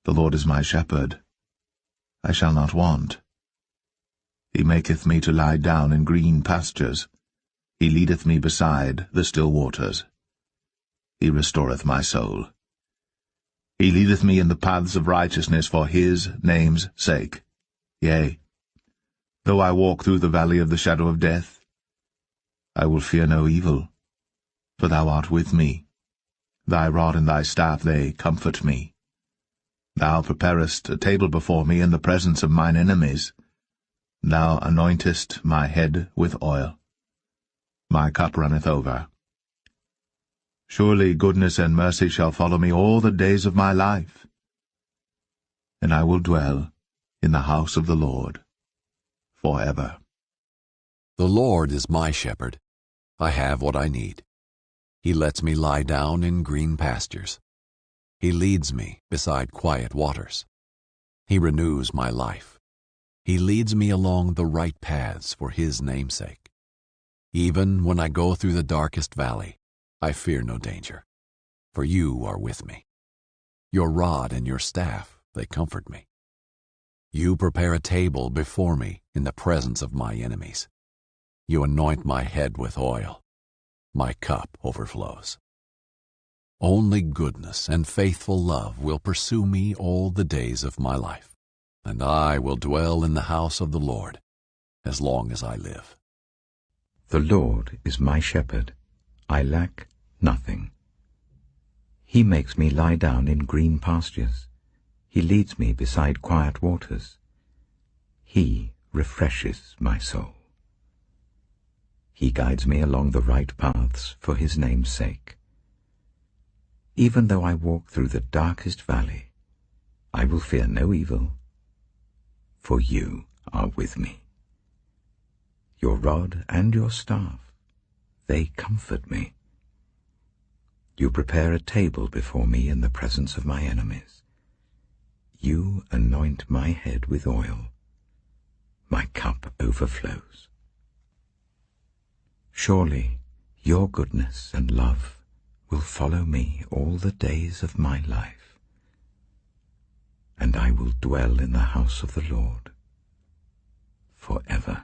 The Lord is my shepherd. I shall not want. He maketh me to lie down in green pastures. He leadeth me beside the still waters. He restoreth my soul. He leadeth me in the paths of righteousness for his name's sake. Yea, though I walk through the valley of the shadow of death, I will fear no evil, for thou art with me. Thy rod and thy staff, they comfort me. Thou preparest a table before me in the presence of mine enemies. Thou anointest my head with oil. My cup runneth over. Surely goodness and mercy shall follow me all the days of my life, and I will dwell in the house of the Lord forever. The Lord is my shepherd. I have what I need. He lets me lie down in green pastures. He leads me beside quiet waters. He renews my life. He leads me along the right paths for his namesake. Even when I go through the darkest valley, I fear no danger, for you are with me. Your rod and your staff, they comfort me. You prepare a table before me in the presence of my enemies. You anoint my head with oil. My cup overflows. Only goodness and faithful love will pursue me all the days of my life, and I will dwell in the house of the Lord as long as I live. The Lord is my shepherd. I lack nothing. He makes me lie down in green pastures. He leads me beside quiet waters. He refreshes my soul. He guides me along the right paths for his name's sake. Even though I walk through the darkest valley, I will fear no evil, for you are with me. Your rod and your staff, they comfort me. You prepare a table before me in the presence of my enemies. You anoint my head with oil. My cup overflows. Surely your goodness and love will follow me all the days of my life, and I will dwell in the house of the Lord forever.